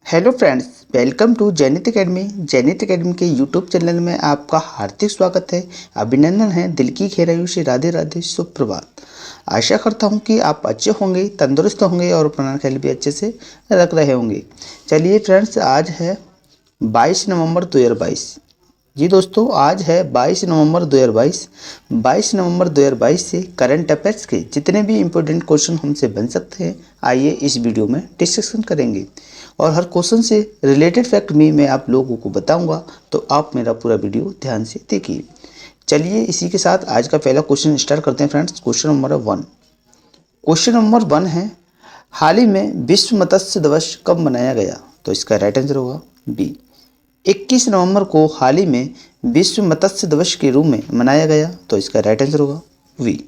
Hello friends, welcome to Jainit academy. Jainit academy के YouTube channel में आपका हार्दिक स्वागत है। अभिनंदन है, दिल की गहराइयों से राधे राधे, सुप्रभात। आशा करता हूं कि आप अच्छे होंगे, तंदुरुस्त होंगे और अपना ख्याल भी अच्छे से रख रहे होंगे। चलिए फ्रेंड्स, आज है 22 नवंबर 2022। जी दोस्तों, आज है 22 नवंबर 2022। 22 नवंबर 2022 से करंट अफेयर्स के जितने भी इम्पोर्टेंट क्वेश्चन हमसे बन सकते हैं, आइए इस वीडियो में डिस्कशन करेंगे। और हर क्वेश्चन से रिलेटेड फैक्ट भी मैं आप लोगों को बताऊंगा, तो आप मेरा पूरा वीडियो ध्यान से देखिए। चलिए इसी के साथ आज का पहला क्वेश्चन स्टार्ट करते हैं friends. Question number 1। Question number 1 है, हाल ही में विश्व मत्स्य दिवस कब मनाया गया? तो इसका राइट आंसर होगा बी। 21 नवंबर को हाल ही में विश्व मत्स्य दिवस के रूप में मनाया गया, तो इसका राइट आंसर होगा वी।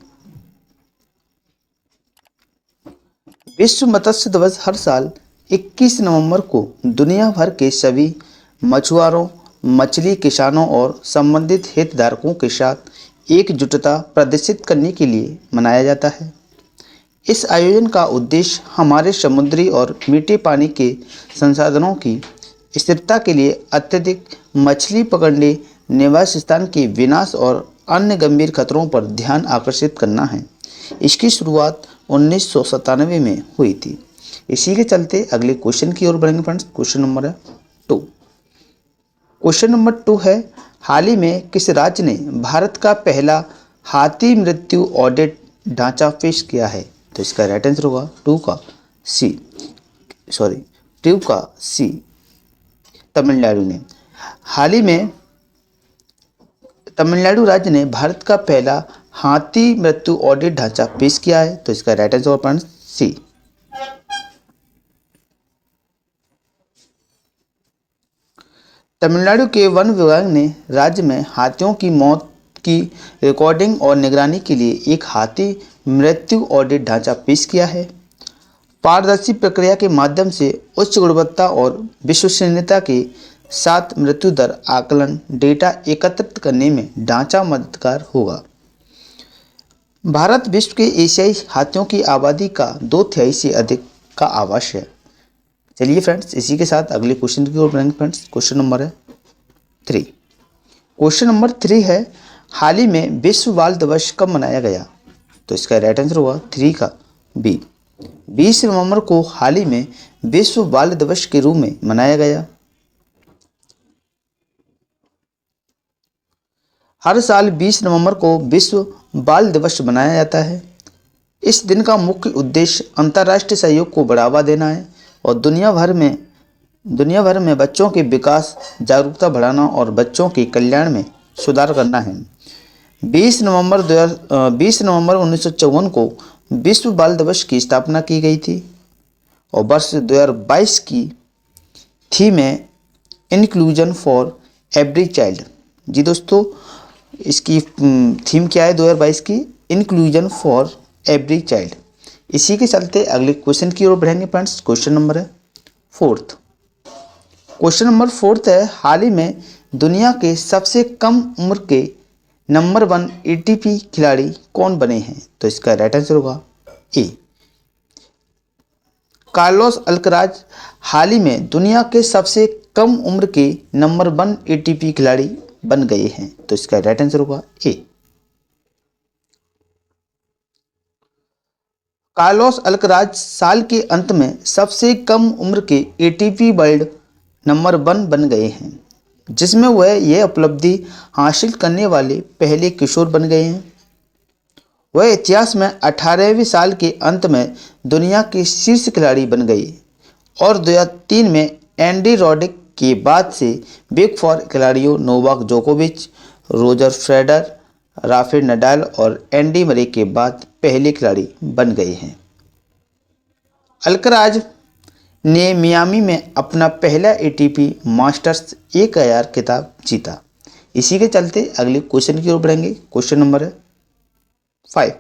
विश्व मत्स्य दिवस हर साल 21 नवंबर को दुनिया भर के सभी मछुआरों, मछली किसानों और संबंधित हितधारकों के साथ एकजुटता प्रदर्शित करने के लिए मनाया जाता है। इस आयोजन का उद्देश्य हमारे समुद्री और मीठे पानी के संसाधनों की स्थिरता के लिए अत्यधिक मछली पकड़ने, निवास स्थान के विनाश और अन्य गंभीर खतरों पर ध्यान आकर्षित करना है। इसकी शुरुआत 1997 में हुई थी। इसी के चलते अगले क्वेश्चन की ओर बढ़ेंगे friends. Question number 2। Question number 2 है, हाल ही में किस राज्य ने भारत का पहला हाथी मृत्यु ऑडिट ढांचा पेश किया है? तो इसका राइट आंसर होगा 2 का सी, तमिलनाडु ने। हाल ही में तमिलनाडु राज्य ने भारत का पहला हाथी मृत्यु ऑडिट ढांचा पेश किया है, तो इसका राइट आंसर होगा सी। तमिलनाडु के वन विभाग ने राज्य में हाथियों की मौत की रिकॉर्डिंग और निगरानी के लिए एक हाथी मृत्यु ऑडिट ढांचा पेश किया है। पारदर्शी प्रक्रिया के माध्यम से उच्च गुणवत्ता और विश्वसनीयता के साथ मृत्यु दर आकलन डेटा एकत्रित करने में ढांचा मददगार होगा। भारत विश्व के एशियाई हाथियों की आबादी का 2/3 से अधिक का आवास है। चलिए फ्रेंड्स, इसी के साथ अगले क्वेश्चन की ओर बढ़ेंगे friends. Question number 3। Question number 3 है, हाल ही में विश्व बाल दिवस कब मनाया गया? तो इसका राइट आंसर होगा 3 का बी। 20 नवंबर को हाल ही में विश्व बाल दिवस के रूप में मनाया गया। हर साल 20 नवंबर को विश्व बाल दिवस मनाया जाता है। इस दिन का मुख्य उद्देश्य अंतर्राष्ट्रीय सहयोग को बढ़ावा देना है और दुनिया भर में बच्चों के विकास, जागरूकता बढ़ाना और बच्चों के कल्याण में सुधार करना है। 20 नवंबर 1954 को विश्व बाल दिवस की स्थापना की गई थी और वर्ष 2022 की थीम है इंक्लूजन फॉर एवरी चाइल्ड। जी दोस्तों, इसकी थीम क्या है 2022 की? Inclusion for every child. इसी के चलते अगले क्वेश्चन की ओर बढ़ेंगे friends. Question number 4। Question number 4 है, हाल ही में दुनिया के सबसे कम उम्र के नंबर 1 एटीपी खिलाड़ी कौन बने हैं? तो इसका राइट आंसर होगा ए, कार्लोस अल्कराज हाल ही में दुनिया के सबसे कम उम्र के नंबर 1 एटीपी खिलाड़ी बन गए हैं, तो इसका राइट आंसर होगा ए। कार्लोस अल्कराज साल के अंत में सबसे कम उम्र के एटीपी वर्ल्ड नंबर 1 बन गए हैं, जिसमें वह यह उपलब्धि हासिल करने वाले पहले किशोर बन गए हैं। वह इतिहास में 18वें साल के अंत में दुनिया के शीर्ष खिलाड़ी बन गए और 2003 में एंडी रॉडिक के बाद से बिग फोर खिलाड़ियों नोवाक जोकोविच, रोजर फेडरर, राफेल नडाल और एंडी मरे के बाद पहले खिलाड़ी बन गए हैं। अल्कराज ने मियामी में अपना पहला एटीपी मास्टर्स 1000 खिताब जीता। इसी के चलते अगले क्वेश्चन की ओर बढ़ेंगे। Question number 5।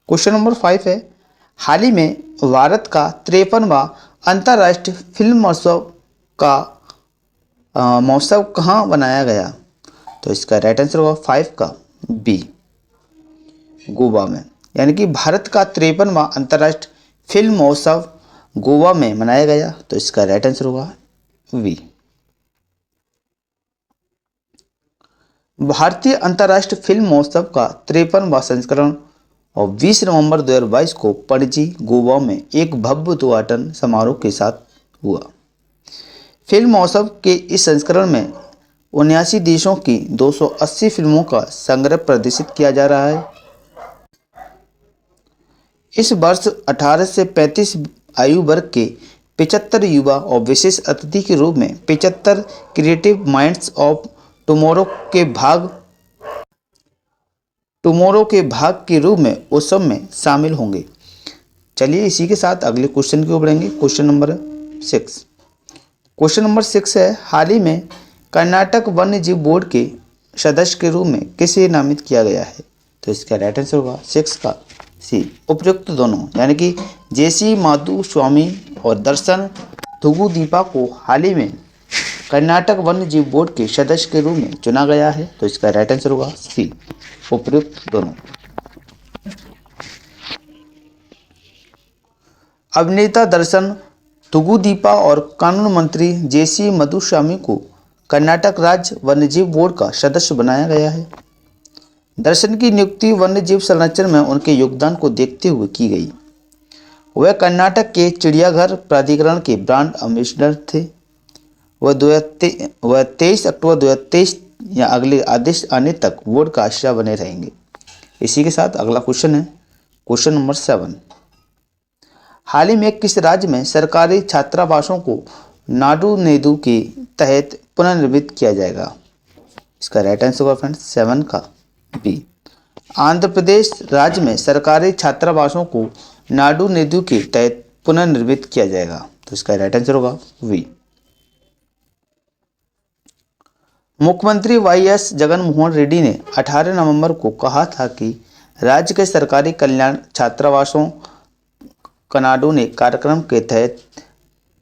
क्वेश्चन नंबर 5 है, हाल ही में भारत का 53वां अंतर्राष्ट्रीय फिल्म महोत्सव कहाँ बनाया गया? तो इसका राइट आंसर होगा 5 का बी, गोवा में। यानी कि भारत का 53वां अंतर्राष्ट्रीय फिल्म महोत्सव गोवा में मनाया गया, तो इसका राइट आंसर होगा वी। भारतीय अंतर्राष्ट्रीय फिल्म महोत्सव का 53वां संस्करण और 20 नवंबर 2022 को पणजी, गोवा में एक भव्य उद्घाटन समारोह के साथ हुआ। फिल्म महोत्सव के इस संस्करण में 79 देशों की 280 फिल्मों का संग्रह प्रदर्शित किया जा रहा है। इस वर्ष 18 से 35 आयु वर्ग के 75 युवा और विशेष अतिथि के रूप में 75 क्रिएटिव माइंड्स ऑफ टुमारो के भाग के रूप में उत्सव में शामिल होंगे। चलिए इसी के साथ अगले क्वेश्चन की ओर बढ़ेंगे। Question number 6। क्वेश्चन नंबर 6 है, हाल ही में कर्नाटक वन्य जीव बोर्ड के सदस्य के रूप में किसे नामित किया गया है? तो इसका राइट आंसर होगा 6 का सी, उपयुक्त दोनों, यानी कि जेसी माधुस्वामी और दर्शन थुगुदीपा को हाल ही में कर्नाटक वन्य जीव बोर्ड के सदस्य के रूप में चुना गया है। तो इसका राइट आंसर होगा सी, उपयुक्त दोनों। अभिनेता दर्शन थुगुदीपा और कानून मंत्री जेसी माधुस्वामी को कर्नाटक राज्य वन्यजीव बोर्ड का सदस्य बनाया गया है। दर्शन की नियुक्ति वन्यजीव संरक्षण में उनके योगदान को देखते हुए की गई। वह कर्नाटक के चिड़ियाघर प्राधिकरण के ब्रांड एम्बेसडर थे। वह 23 अक्टूबर 2023 या अगले आदेश आने तक बोर्ड का आश्रय बने रहेंगे। इसी के साथ अगला क्वेश्चन है क्वेश्चन नंबर 7। हाल ही में किस राज्य में सरकारी छात्रावासों को नाडू नेदू के तहत पुनर्निर्मित किया जाएगा? इसका राइट आंसर होगा फ्रेंड्स 7 का बी। आंध्र प्रदेश राज्य में सरकारी छात्रावासों को नाडू नेदू के तहत पुनर्निर्मित किया जाएगा। तो इसका राइट आंसर होगा वी। मुख्यमंत्री वाईएस जगनमोहन रेड्डी ने 18 नवंबर को कहा था कि राज्य के सरकारी कल्याण छात्रावासों कनाडो ने कार्यक्रम के तहत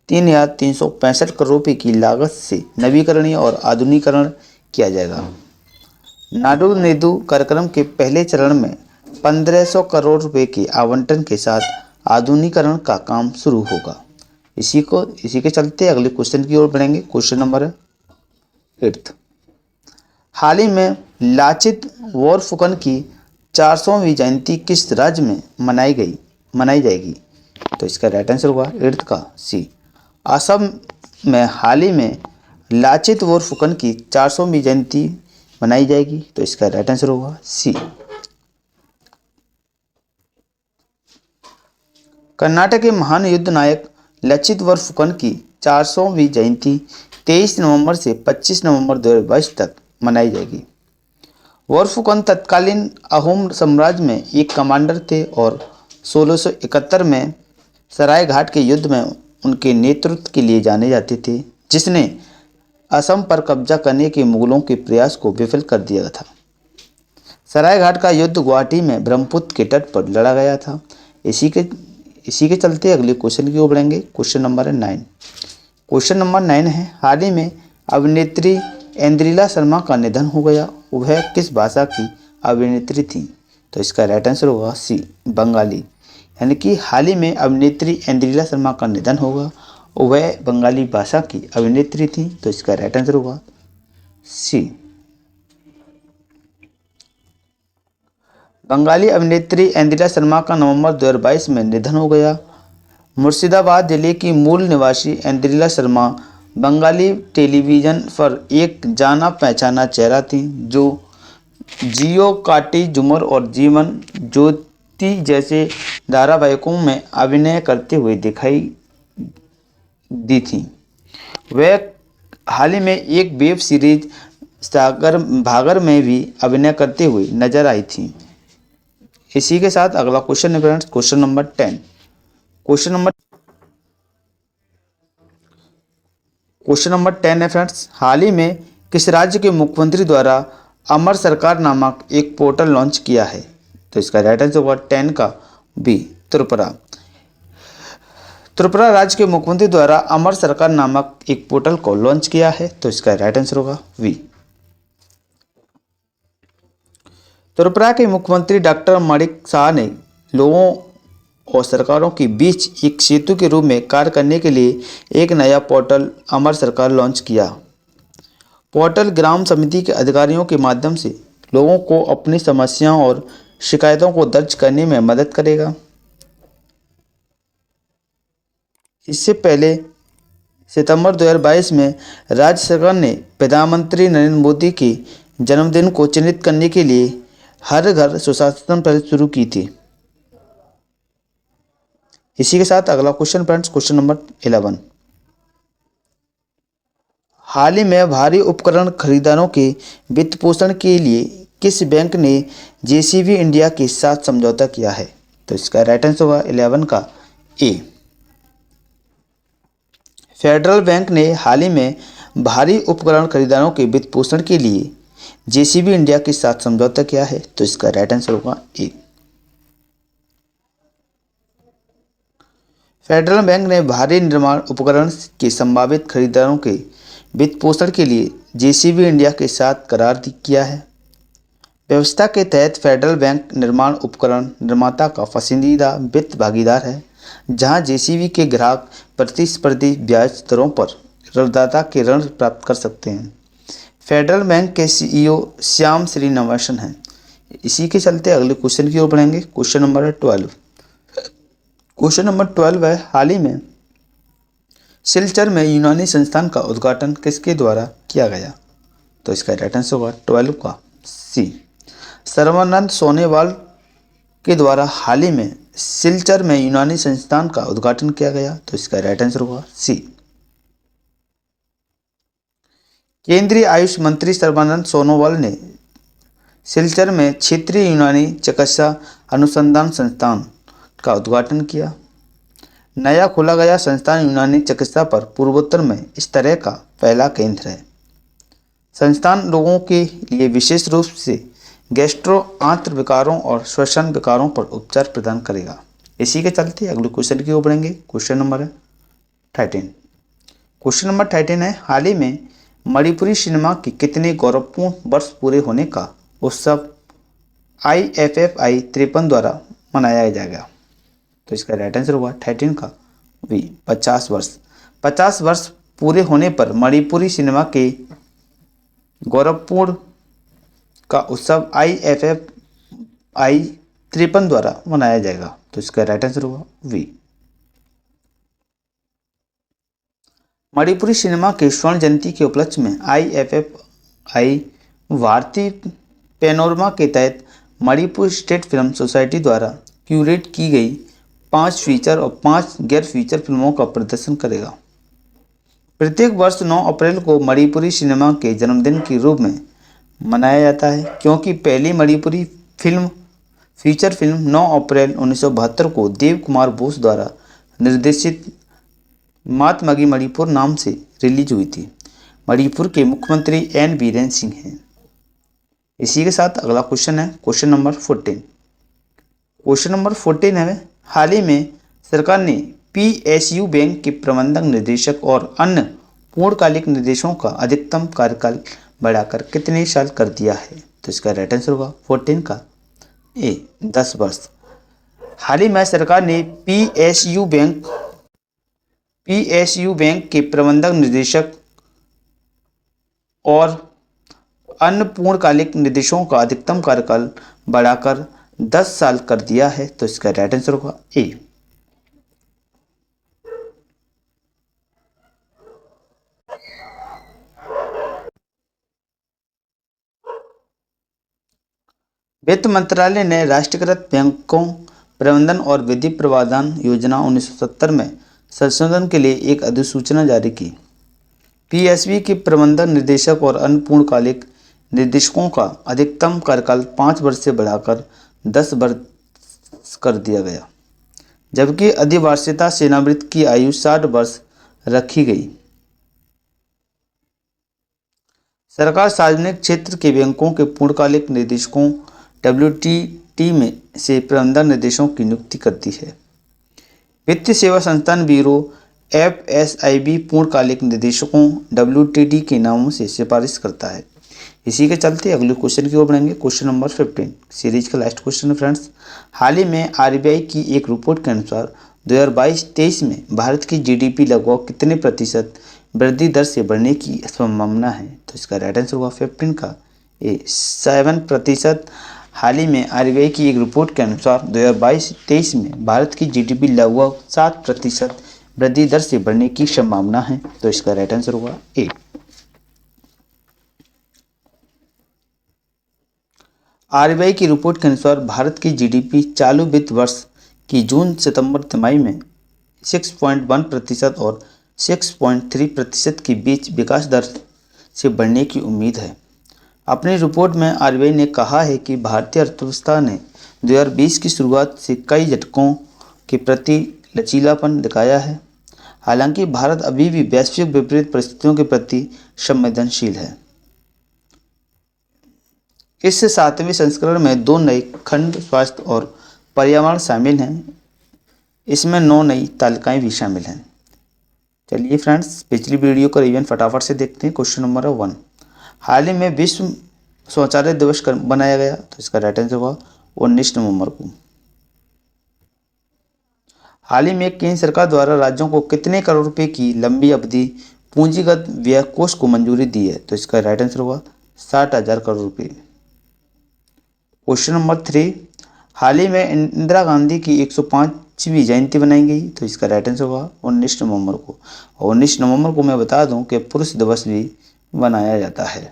3,365 करोड़ रुपये की लागत से नवीकरण और आधुनिकीकरण किया जाएगा। नाडू नेदू कार्यक्रम के पहले चरण में 1500 करोड़ रुपए के आवंटन के साथ आधुनिकीकरण का काम शुरू होगा। इसी के चलते अगले क्वेश्चन की ओर बढ़ेंगे। Question number 8। हाल ही में लाचित बोरफुकन की 400वीं जयंती किस राज्य में मनाई जाएगी? तो इसका राइट आंसर होगा 8 का सी। असम में हाल ही में लाचित बोरफुकन की 400वीं जयंती मनाई जाएगी। तो इसका राइट आंसर होगा सी। कर्नाटक के महान युद्ध नायक लचित बोरफुकन की 400वीं जयंती 23 नवंबर से 25 नवंबर 2022 तक मनाई जाएगी। बोरफुकन तत्कालीन अहोम साम्राज्य में एक कमांडर थे और 1671 में सरायघाट के युद्ध में उनके नेतृत्व के लिए जाने जाते थे, जिसने असम पर कब्जा करने के मुगलों के प्रयास को विफल कर दिया था। सरायघाट का युद्ध गुवाहाटी में ब्रह्मपुत्र के तट पर लड़ा गया था। इसी के चलते अगले क्वेश्चन की ओर बढ़ेंगे। Question number 9। क्वेश्चन नंबर 9 है, हाल ही में अभिनेत्री इंद्रिला शर्मा का निधन हो गया। वह किस भाषा की अभिनेत्री थी? तो इसका राइट आंसर होगा सी, बंगाली। यानी कि हाल ही में अभिनेत्री इंद्रिला शर्मा का निधन होगा। वह बंगाली भाषा की अभिनेत्री थी। तो इसका राइट आंसर होगा सी। बंगाली अभिनेत्री इंदिरा शर्मा का नवंबर 2022 में निधन हो गया। मुर्शिदाबाद जिले की मूल निवासी इंदिरा शर्मा बंगाली टेलीविज़न पर एक जाना पहचाना चेहरा थी, जो जियो काटी झूमर और जीवन ज्योति जैसे धारावाहिकों में अभिनय करते हुए दिखाई दी थी। वह हाल ही में एक वेब सीरीज भागर में भी अभिनय करते हुए नजर आई थी। इसी के साथ अगला क्वेश्चन है friends, question number 10। Question number 10 है फ्रेंड्स, हाल ही में किस राज्य के मुख्यमंत्री द्वारा अमर सरकार नामक एक पोर्टल लॉन्च किया है? तो इसका राइट आंसर होगा 10 का बी, त्रिपुरा। त्रिपुरा राज्य के मुख्यमंत्री द्वारा अमर सरकार नामक एक पोर्टल को लॉन्च किया है। तो इसका राइट आंसर होगा वी। त्रिपुरा के मुख्यमंत्री डॉक्टर माणिक शाह ने लोगों और सरकारों के बीच एक सेतु के रूप में कार्य करने के लिए एक नया पोर्टल अमर सरकार लॉन्च किया। पोर्टल ग्राम समिति के अधिकारियों के माध्यम से लोगों को अपनी समस्याओं और शिकायतों को दर्ज करने में मदद करेगा। इससे पहले सितंबर 2022 में राज्य सरकार ने प्रधानमंत्री नरेंद्र मोदी के जन्मदिन को चिन्हित करने के लिए हर घर सुशासन पहल शुरू की थी। इसी के साथ अगला क्वेश्चन फ्रेंड्स, क्वेश्चन नंबर 11। हाल ही में भारी उपकरण खरीदारों के वित्त पोषण के लिए किस बैंक ने जेसीबी इंडिया के साथ समझौता किया है? तो इसका राइट आंसर होगा 11 का ए। फेडरल बैंक ने हाल ही में भारी उपकरण खरीदारों के वित्त पोषण के लिए जेसीबी इंडिया के साथ समझौता किया है। तो इसका राइट आंसर होगा ए। फेडरल बैंक ने भारी निर्माण उपकरण के संभावित खरीदारों के वित्त पोषण के लिए जेसीबी इंडिया के साथ करार किया है। व्यवस्था के तहत फेडरल बैंक निर्माण उपकरण निर्माता का पसंदीदा वित्त भागीदार है, जहां जेसीबी के ग्राहक प्रतिस्पर्धी ब्याज दरों पर ऋणदाता के ऋण प्राप्त कर सकते हैं। फेडरल बैंक के सीईओ श्याम श्रीनिवासन हैं। इसी के चलते अगले क्वेश्चन की ओर बढ़ेंगे। Question number 12। क्वेश्चन नंबर 12 है, हाल ही में सिलचर में यूनानी संस्थान का उद्घाटन किसके द्वारा किया गया? तो इसका राइट आंसर होगा 12 का सी। सर्बानंद सोनोवाल के द्वारा हाल ही में सिलचर में यूनानी संस्थान का उद्घाटन किया गया। तो इसका राइट आंसर होगा सी। केंद्रीय आयुष मंत्री सर्बानंद सोनोवाल ने सिलचर में क्षेत्रीय यूनानी चिकित्सा अनुसंधान संस्थान का उद्घाटन किया। नया खोला गया संस्थान यूनानी चिकित्सा पर पूर्वोत्तर में इस तरह का पहला केंद्र है। संस्थान लोगों के लिए विशेष रूप से गैस्ट्रो आंत्र विकारों और श्वसन विकारों पर उपचार प्रदान करेगा। इसी के चलते अगले क्वेश्चन की ओर बढ़ेंगे। Question number 13। क्वेश्चन नंबर 13 है, हाल ही में मणिपुरी सिनेमा के कितने गौरवपूर्ण वर्ष पूरे होने का उत्सव IFFI 53 द्वारा मनाया जाएगा? तो इसका राइट आंसर होगा 13 का बी 50 वर्ष। 50 वर्ष पूरे होने पर मणिपुरी सिनेमा के गौरवपूर्ण का उत्सव IFFI 53 द्वारा मनाया जाएगा। तो इसका राइट आंसर होगा वी। मणिपुरी सिनेमा के स्वर्ण जयंती के उपलक्ष्य में IFFI भारतीय पैनोरमा के तहत मणिपुर स्टेट फिल्म सोसाइटी द्वारा क्यूरेट की गई 5 फीचर और 5 गैर फीचर फिल्मों का प्रदर्शन करेगा। प्रत्येक वर्ष 9 अप्रैल को मणिपुरी सिनेमा के जन्मदिन के रूप में मनाया जाता है, क्योंकि पहली मणिपुरी फीचर फिल्म 9 अप्रैल 1972 को देव कुमार बोस द्वारा निर्देशित मातमगी मणिपुर नाम से रिलीज हुई थी। मणिपुर के मुख्यमंत्री एन बीरेन सिंह हैं। इसी के साथ अगला क्वेश्चन है क्वेश्चन नंबर 14। क्वेश्चन नंबर 14 है, हाल ही में सरकार ने PSU बैंक के प्रबंधक निदेशक और अन्य पूर्णकालिक निदेशकों का अधिकतम कार्यकाल बढ़ाकर कितने साल कर दिया है? तो इसका राइट आंसर होगा 14 का ए 10 वर्ष। हाल ही में सरकार ने PSU बैंक के प्रबंधक निदेशक और अन्य पूर्णकालिक निदेशकों का अधिकतम कार्यकाल बढ़ाकर 10 साल कर दिया है। तो इसका राइट आंसर होगा ए। वित्त मंत्रालय ने राष्ट्रीयकृत बैंकों प्रबंधन और विधि प्रावधान योजना 1970 में संशोधन के लिए एक अधिसूचना जारी की। PSB के प्रबंधक निदेशक और अन्य पूर्णकालिक निदेशकों का अधिकतम कार्यकाल 5 वर्ष से बढ़ाकर 10 वर्ष कर दिया गया, जबकि अधिवार्षिकता सेवानिवृत्ति की आयु 60 वर्ष रखी गई। सरकार सार्वजनिक क्षेत्र के बैंकों के पूर्णकालिक निदेशकों WTT में से प्रबंधक निदेशकों की नियुक्ति करती है। वित्तीय सेवा संस्थान ब्यूरो FSIB पूर्णकालिक निदेशकों WTT के नामों से सिफारिश करता है। इसी के चलते अगले क्वेश्चन की ओर बढ़ेंगे। क्वेश्चन नंबर 15 सीरीज का लास्ट क्वेश्चन है फ्रेंड्स। हाल ही में आरबीआई की एक रिपोर्ट के अनुसार 2022-23 में भारत की जीडीपी लगभग कितने प्रतिशत वृद्धि दर से बढ़ने की संभावना है? तो इसका राइट आंसर होगा 15 का ए 7%। हाल ही में आरबीआई की एक रिपोर्ट के अनुसार 2022-23 में भारत की जीडीपी लगभग 7% वृद्धि दर से बढ़ने की संभावना है। तो इसका राइट आंसर होगा ए। आरबीआई की रिपोर्ट के अनुसार भारत की जीडीपी चालू वित्त वर्ष की जून सितंबर तिमाही में 6.1% और 6.3% के बीच विकास दर से बढ़ने की उम्मीद है। अपनी रिपोर्ट में आरबीआई ने कहा है कि भारतीय अर्थव्यवस्था ने 2020 की शुरुआत से कई झटकों के प्रति लचीलापन दिखाया है। हालांकि भारत अभी भी वैश्विक विपरीत परिस्थितियों के प्रति संवेदनशील है। इस 7वें संस्करण में 2 नए खंड स्वास्थ्य और पर्यावरण शामिल हैं। इसमें 9 नई तालिकाएं भी शामिल हैं। चलिए फ्रेंड्स, पिछली वीडियो का रिवीजन फटाफट से देखते हैं। क्वेश्चन नंबर 1, हाल ही में विश्व शौचालय दिवस बनाया गया। तो इसका राइट आंसर होगा 19 नवंबर को। हाल ही में केंद्र सरकार द्वारा राज्यों को कितने करोड़ रुपए की लंबी अवधि पूंजीगत व्यय कोष को मंजूरी दी है? तो इसका राइट आंसर होगा 60,000 करोड़ रुपए। क्वेश्चन नंबर 3, हाल ही में इंदिरा गांधी की 105वीं जयंती बनाई गई। तो इसका राइट आंसर होगा 19 नवंबर को। और 19 नवंबर को मैं बता दूं कि पुरुष दिवस भी मनाया जाता है।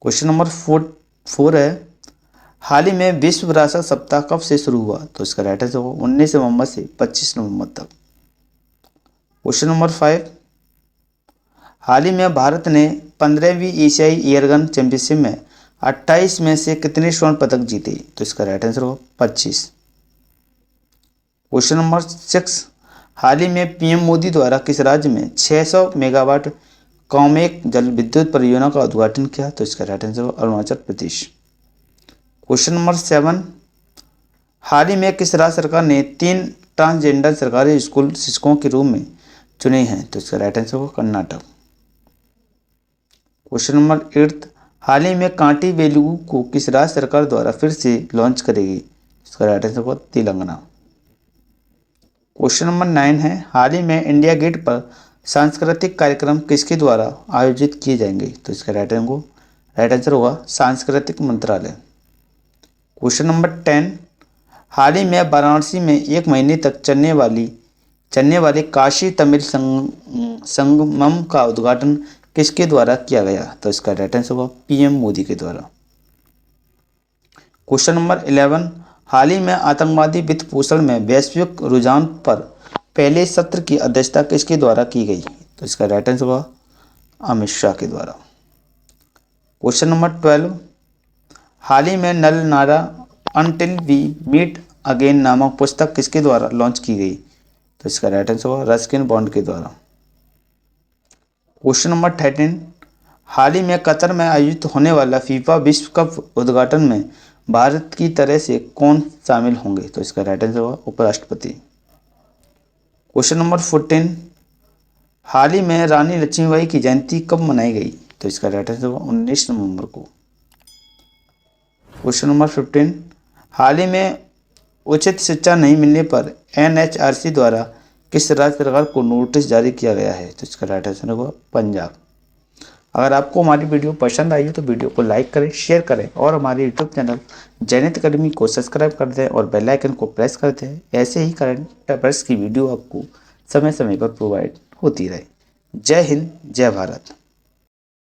क्वेश्चन नंबर 4 है, हाल ही में विश्व विरासत सप्ताह कब से शुरू हुआ? तो इसका राइट आंसर होगा 19 नवंबर से 25 नवंबर तक। क्वेश्चन नंबर 5, हाल ही में भारत ने 15वीं एशियाई एयरगन चैंपियनशिप में 28 में से कितने स्वर्ण पदक जीते? तो इसका राइट आंसर होगा 25। क्वेश्चन नंबर 6, हाल ही में पीएम मोदी द्वारा किस राज्य में 600 मेगावाट कामेक जल विद्युत परियोजना का उद्घाटन किया? तो इसका राइट आंसर होगा अरुणाचल प्रदेश। क्वेश्चन नंबर 7, हाल ही में किस राज्य सरकार ने 3 ट्रांसजेंडर सरकारी स्कूल शिक्षकों के रूप में चुने हैं? तो इसका राइट आंसर होगा कर्नाटक। क्वेश्चन नंबर 8, हाल ही में कांटी वेलुगु को किस राज्य सरकार द्वारा फिर से लॉन्च करेगी? इसका राइट आंसर होगा तेलंगाना। क्वेश्चन नंबर 9 है, हाल ही में इंडिया गेट पर सांस्कृतिक कार्यक्रम किसके द्वारा आयोजित किए जाएंगे? तो इसका राइट आंसर होगा सांस्कृतिक मंत्रालय। क्वेश्चन नंबर 10, हाल ही में वाराणसी में 1 महीने तक चलने वाले काशी तमिल संगमम का उद्घाटन किसके द्वारा किया गया? तो इसका राइट आंसर होगा पीएम मोदी के द्वारा। क्वेश्चन नंबर 11, हाल ही में आतंकवादी वित्त पोषण में वैश्विक रुझान पर पहले सत्र की अध्यक्षता किसके द्वारा की गई? तो इसका राइट आंसर होगा अमित शाह के द्वारा। क्वेश्चन नंबर 12, हाल ही में नल नारा अनटिल वी मीट अगेन नामक पुस्तक किसके द्वारा लॉन्च की गई? तो इसका राइट आंसर होगा रस्किन बॉन्ड के द्वारा। क्वेश्चन नंबर 13, हाल ही में कतर में आयोजित होने वाला फीफा विश्व कप उद्घाटन में भारत की तरफ से कौन शामिल होंगे? तो इसका राइट आंसर होगा उपराष्ट्रपति। क्वेश्चन नंबर 14, हाल ही में रानी लक्ष्मीबाई की जयंती कब मनाई गई? तो इसका राइट आंसर होगा 19 नवंबर को। क्वेश्चन नंबर 15, हाल ही में उचित शिक्षा नहीं मिलने पर एनएचआरसी द्वारा किस राज्य सरकार को नोटिस जारी किया गया है? तो इसका राइट आंसर होगा पंजाब। अगर आपको हमारी वीडियो पसंद आई हो तो वीडियो को लाइक करें, शेयर करें और हमारे यूट्यूब चैनल जैनित अकेडमी को सब्सक्राइब कर दें और बेल आइकन को प्रेस कर दें। ऐसे ही करंट अफेयर्स की वीडियो आपको समय समय पर प्रोवाइड होती रहे। जय हिंद, जय भारत।